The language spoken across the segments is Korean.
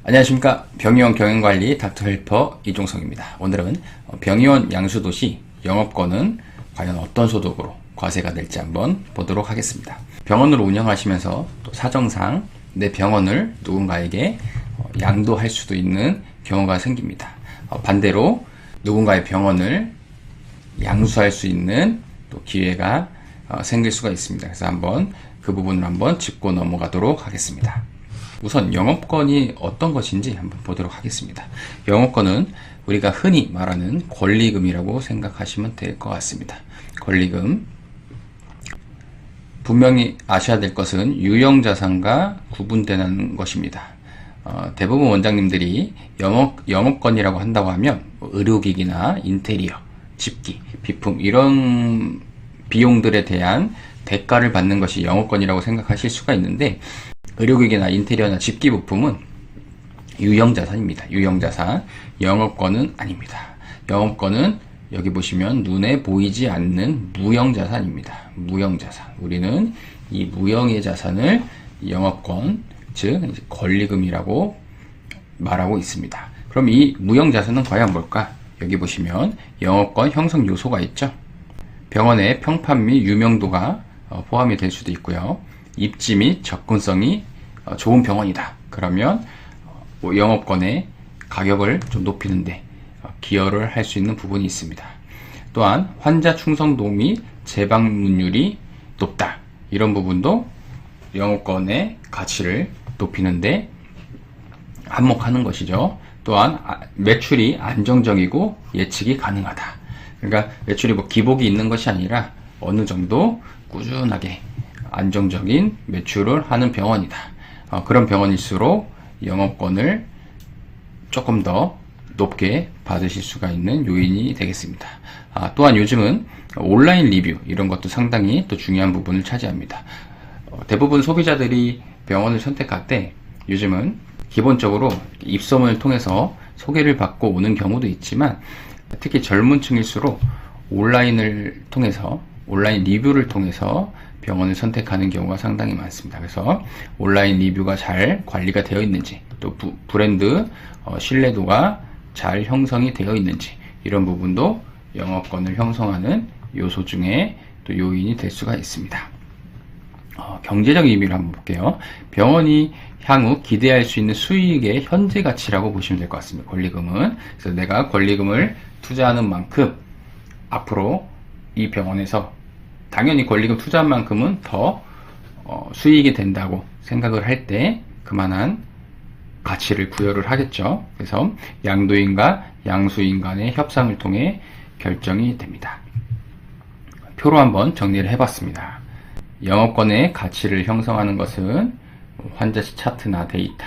안녕하십니까. 병의원 경영관리 닥터헬퍼 이종석입니다. 오늘은 병의원 양수도시 영업권은 과연 어떤 소득으로 과세가 될지 한번 보도록 하겠습니다. 병원을 운영하시면서 또 사정상 내 병원을 누군가에게 양도할 수도 있는 경우가 생깁니다. 반대로 누군가의 병원을 양수할 수 있는 또 기회가 생길 수가 있습니다. 그래서 한번 그 부분을 한번 짚고 넘어가도록 하겠습니다. 우선 영업권이 어떤 것인지 한번 보도록 하겠습니다. 영업권은 우리가 흔히 말하는 권리금이라고 생각하시면 될 것 같습니다. 권리금. 분명히 아셔야 될 것은 유형자산과 구분되는 것입니다. 대부분 원장님들이 영업권이라고 한다고 하면 의료기기나 인테리어, 집기, 비품 이런 비용들에 대한 대가를 받는 것이 영업권이라고 생각하실 수가 있는데, 의료기기나 인테리어나 집기 부품은 유형자산입니다. 유형자산. 영업권은 아닙니다. 영업권은 여기 보시면 눈에 보이지 않는 무형자산입니다. 무형자산. 우리는 이 무형의 자산을 영업권, 즉 권리금이라고 말하고 있습니다. 그럼 이 무형자산은 과연 뭘까? 여기 보시면 영업권 형성 요소가 있죠. 병원의 평판 및 유명도가 포함이 될 수도 있고요. 입지 및 접근성이 좋은 병원이다. 그러면 영업권의 가격을 좀 높이는데 기여를 할 수 있는 부분이 있습니다. 또한 환자 충성도 및 재방문율이 높다. 이런 부분도 영업권의 가치를 높이는데 한몫하는 것이죠. 또한 매출이 안정적이고 예측이 가능하다. 그러니까 매출이 기복이 있는 것이 아니라 어느 정도 꾸준하게 안정적인 매출을 하는 병원이다. 그런 병원일수록 영업권을 조금 더 높게 받으실 수가 있는 요인이 되겠습니다. 또한 요즘은 온라인 리뷰 이런 것도 상당히 또 중요한 부분을 차지합니다. 대부분 소비자들이 병원을 선택할 때 요즘은 기본적으로 입소문을 통해서 소개를 받고 오는 경우도 있지만, 특히 젊은 층일수록 온라인 리뷰를 통해서 병원을 선택하는 경우가 상당히 많습니다. 그래서 온라인 리뷰가 잘 관리가 되어 있는지, 또 브랜드 신뢰도가 잘 형성이 되어 있는지, 이런 부분도 영업권을 형성하는 요소 중에 또 요인이 될 수가 있습니다. 경제적 의미를 한번 볼게요. 병원이 향후 기대할 수 있는 수익의 현재 가치라고 보시면 될 것 같습니다. 권리금은. 그래서 내가 권리금을 투자하는 만큼 앞으로 이 병원에서 당연히 권리금 투자한 만큼은 더 수익이 된다고 생각을 할 때 그만한 가치를 부여를 하겠죠. 그래서 양도인과 양수인 간의 협상을 통해 결정이 됩니다. 표로 한번 정리를 해봤습니다. 영업권의 가치를 형성하는 것은 환자 차트나 데이터,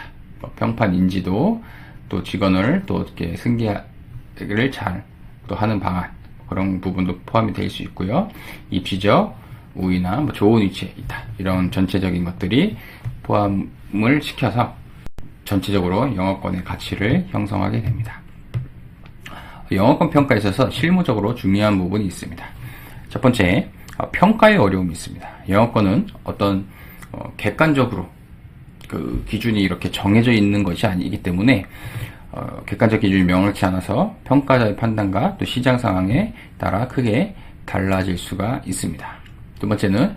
평판 인지도, 또 직원을 또 이렇게 승계를 잘 또 하는 방안, 그런 부분도 포함이 될 수 있고요. 입지적 우위나 좋은 위치에 있다. 이런 전체적인 것들이 포함을 시켜서 전체적으로 영업권의 가치를 형성하게 됩니다. 영업권 평가에 있어서 실무적으로 중요한 부분이 있습니다. 첫 번째, 평가의 어려움이 있습니다. 영업권은 어떤 객관적으로 그 기준이 이렇게 정해져 있는 것이 아니기 때문에 객관적 기준이 명확치 않아서 평가자의 판단과 또 시장 상황에 따라 크게 달라질 수가 있습니다. 두 번째는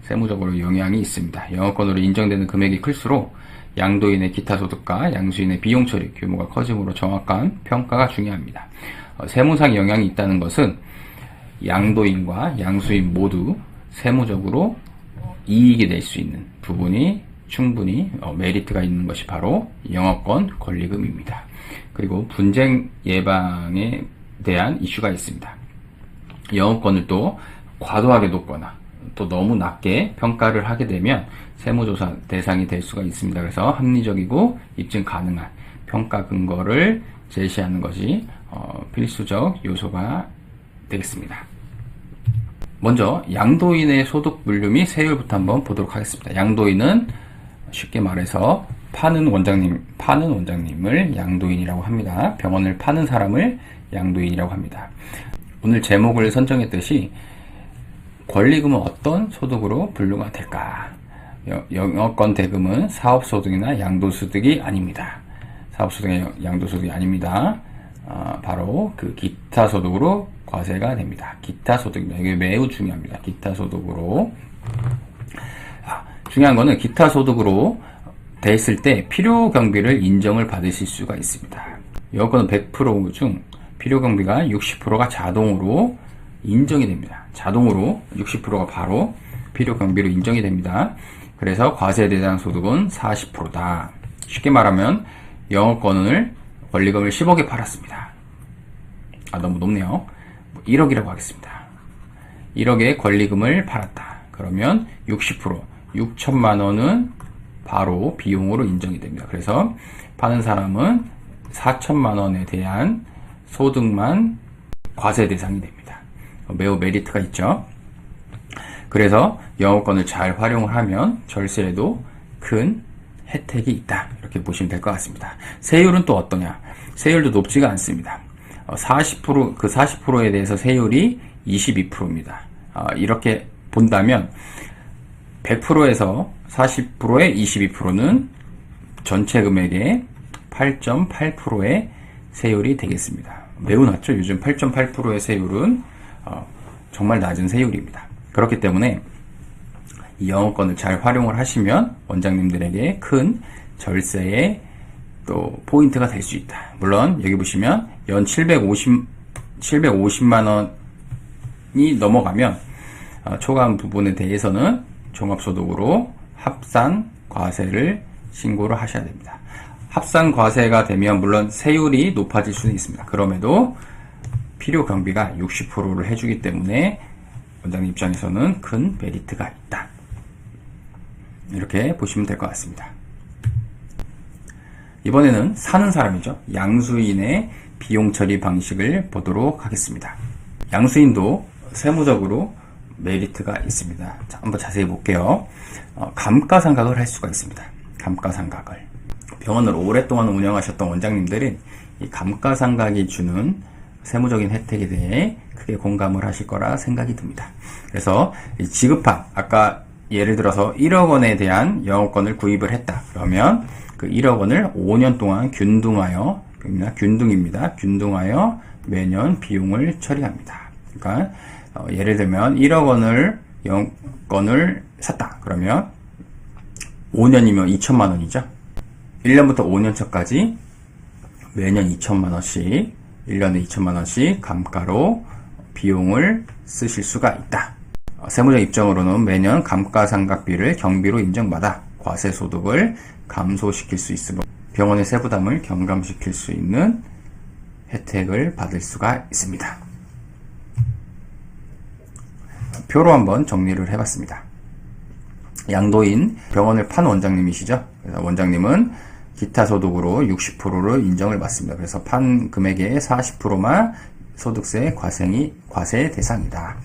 세무적으로 영향이 있습니다. 영업권으로 인정되는 금액이 클수록 양도인의 기타 소득과 양수인의 비용 처리 규모가 커지므로 정확한 평가가 중요합니다. 세무상 영향이 있다는 것은 양도인과 양수인 모두 세무적으로 이익이 낼 수 있는 부분이 충분히 메리트가 있는 것이 바로 영업권 권리금입니다. 그리고 분쟁 예방에 대한 이슈가 있습니다. 영업권을 또 과도하게 높거나 또 너무 낮게 평가를 하게 되면 세무조사 대상이 될 수가 있습니다. 그래서 합리적이고 입증 가능한 평가 근거를 제시하는 것이 필수적 요소가 되겠습니다. 먼저 양도인의 소득 분류 및 세율부터 한번 보도록 하겠습니다. 양도인은 쉽게 말해서 파는 원장님을 양도인이라고 합니다. 병원을 파는 사람을 양도인이라고 합니다. 오늘 제목을 선정했듯이 권리금은 어떤 소득으로 분류가 될까? 영업권 대금은 사업소득이나 양도소득이 아닙니다. 사업소득이나 양도소득이 아닙니다. 바로 그 기타소득으로 과세가 됩니다. 기타소득입니다. 이게 매우 중요합니다. 기타소득으로. 중요한 거는 기타소득으로 돼 있을 때 필요경비를 인정을 받으실 수가 있습니다. 영업권은 100% 중 필요경비가 60%가 자동으로 인정이 됩니다. 자동으로 60%가 바로 필요경비로 인정이 됩니다. 그래서 과세 대상 소득은 40%다. 쉽게 말하면 영업권을 권리금을 10억에 팔았습니다. 너무 높네요. 1억이라고 하겠습니다. 1억의 권리금을 팔았다. 그러면 60%, 6천만 원은 바로 비용으로 인정이 됩니다. 그래서 파는 사람은 4천만 원에 대한 소득만 과세 대상이 됩니다. 매우 메리트가 있죠. 그래서 영업권을 잘 활용을 하면 절세에도 큰 혜택이 있다. 이렇게 보시면 될 것 같습니다. 세율은 또 어떠냐? 세율도 높지가 않습니다. 40%, 그 40%에 대해서 세율이 22%입니다. 이렇게 본다면 100%에서 40%에 22%는 전체 금액의 8.8%의 세율이 되겠습니다. 매우 낮죠? 요즘 8.8%의 세율은 정말 낮은 세율입니다. 그렇기 때문에 이 영업권을 잘 활용을 하시면 원장님들에게 큰 절세의 또 포인트가 될 수 있다. 물론 여기 보시면 연 750만 원이 넘어가면 초과한 부분에 대해서는 종합소득으로 합산과세를 신고를 하셔야 됩니다. 합산과세가 되면 물론 세율이 높아질 수는 있습니다. 그럼에도 필요경비가 60%를 해주기 때문에 원장님 입장에서는 큰 메리트가 있다. 이렇게 보시면 될 것 같습니다. 이번에는 사는 사람이죠. 양수인의 비용 처리 방식을 보도록 하겠습니다. 양수인도 세무적으로 메리트가 있습니다. 자, 한번 자세히 볼게요. 감가상각을 할 수가 있습니다. 감가상각을. 병원을 오랫동안 운영하셨던 원장님들은 이 감가상각이 주는 세무적인 혜택에 대해 크게 공감을 하실 거라 생각이 듭니다. 그래서 지급한, 아까 예를 들어서 1억 원에 대한 영업권을 구입을 했다. 그러면 그 1억 원을 5년 동안 균등하여, 균등하여 매년 비용을 처리합니다. 그러니까 예를 들면 1억 원을 영업권을 샀다. 그러면 5년이면 2천만 원이죠. 1년부터 5년 차까지 매년 2천만 원씩, 1년에 2천만 원씩 감가로 비용을 쓰실 수가 있다. 세무적 입장으로는 매년 감가상각비를 경비로 인정받아 과세소득을 감소시킬 수 있으므로 병원의 세부담을 경감시킬 수 있는 혜택을 받을 수가 있습니다. 표로 한번 정리를 해봤습니다. 양도인 병원을 판 원장님이시죠. 그래서 원장님은 기타 소득으로 60%를 인정을 받습니다. 그래서 판 금액의 40%만 소득세 과세 대상이다.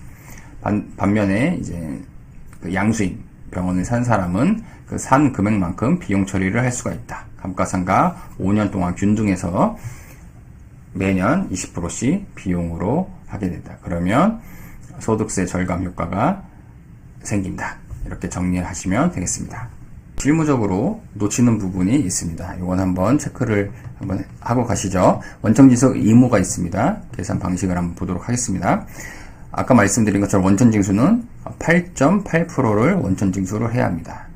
반면에 이제 그 양수인 병원을 산 사람은 그 산 금액만큼 비용 처리를 할 수가 있다. 감가상각 5년 동안 균등해서 매년 20%씩 비용으로 하게 된다. 그러면 소득세 절감 효과가 생긴다. 이렇게 정리를 하시면 되겠습니다. 실무적으로 놓치는 부분이 있습니다. 이건 한번 체크를 한번 하고 가시죠. 원천징수 의무가 있습니다. 계산 방식을 한번 보도록 하겠습니다. 아까 말씀드린 것처럼 원천징수는 8.8%를 원천징수를 해야 합니다.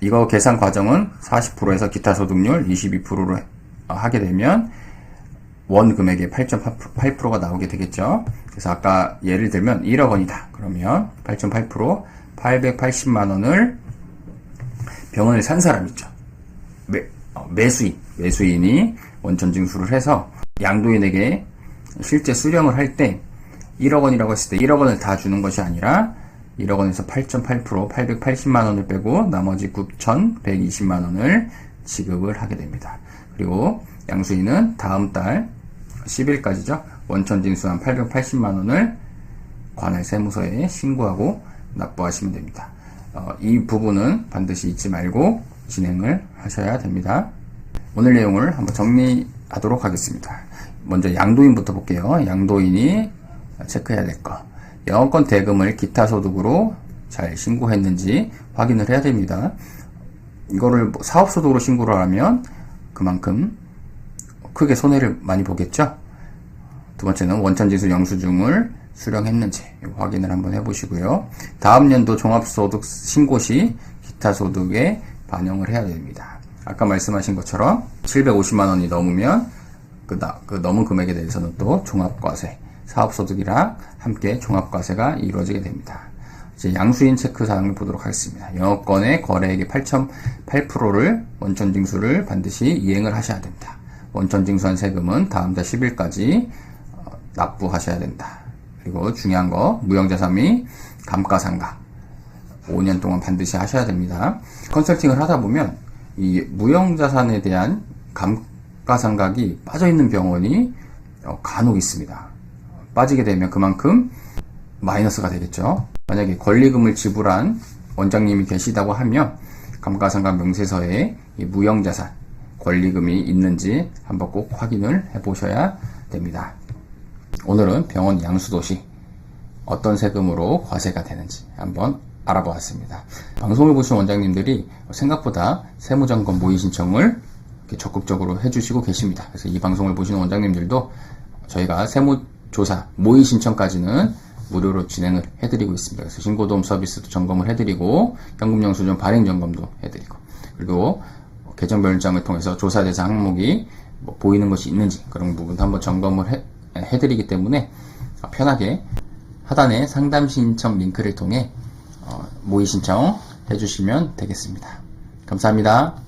이거 계산 과정은 40%에서 기타 소득률 22%를 하게 되면 원 금액의 8.8%가 나오게 되겠죠. 그래서 아까 예를 들면 1억 원이다. 그러면 8.8% 880만 원을 병원을 산 사람 있죠. 매수인이 원천징수를 해서 양도인에게 실제 수령을 할 때 1억 원이라고 했을 때 1억 원을 다 주는 것이 아니라 1억 원에서 8.8% 880만 원을 빼고 나머지 9,120만 원을 지급을 하게 됩니다. 그리고 양수인은 다음 달 10일까지죠. 원천징수한 880만 원을 관할 세무서에 신고하고 납부하시면 됩니다. 이 부분은 반드시 잊지 말고 진행을 하셔야 됩니다. 오늘 내용을 한번 정리하도록 하겠습니다. 먼저 양도인부터 볼게요. 양도인이 체크해야 될 것. 영업권 대금을 기타 소득으로 잘 신고했는지 확인을 해야 됩니다. 이거를 사업소득으로 신고를 하면 그만큼 크게 손해를 많이 보겠죠. 두 번째는 원천징수 영수증을 수령했는지 확인을 한번 해보시고요. 다음 연도 종합소득 신고 시 기타 소득에 반영을 해야 됩니다. 아까 말씀하신 것처럼 750만 원이 넘으면 그 넘은 금액에 대해서는 또 종합과세, 사업소득이랑 함께 종합과세가 이루어지게 됩니다. 이제 양수인 체크 사항을 보도록 하겠습니다. 영업권의 거래액의 8.8%를 원천징수를 반드시 이행을 하셔야 됩니다. 원천징수한 세금은 다음 달 10일까지 납부하셔야 된다. 그리고 중요한 거, 무형자산 및 감가상각 5년 동안 반드시 하셔야 됩니다. 컨설팅을 하다 보면 이 무형자산에 대한 감가상각이 빠져있는 병원이 간혹 있습니다. 빠지게 되면 그만큼 마이너스가 되겠죠. 만약에 권리금을 지불한 원장님이 계시다고 하면 감가상각 명세서에 이 무형자산 권리금이 있는지 한번 꼭 확인을 해보셔야 됩니다. 오늘은 병원 양수도 시 어떤 세금으로 과세가 되는지 한번 알아보았습니다. 방송을 보신 원장님들이 생각보다 세무점검 모의 신청을 적극적으로 해주시고 계십니다. 그래서 이 방송을 보시는 원장님들도 저희가 세무조사 모의 신청까지는 무료로 진행을 해드리고 있습니다. 그래서 신고도움 서비스도 점검을 해드리고 현금영수증 발행 점검도 해드리고, 그리고 계정별장을 통해서 조사 대상 항목이 보이는 것이 있는지 그런 부분도 한번 점검을 해드리기 때문에 편하게 하단의 상담 신청 링크를 통해 모의 신청 해주시면 되겠습니다. 감사합니다.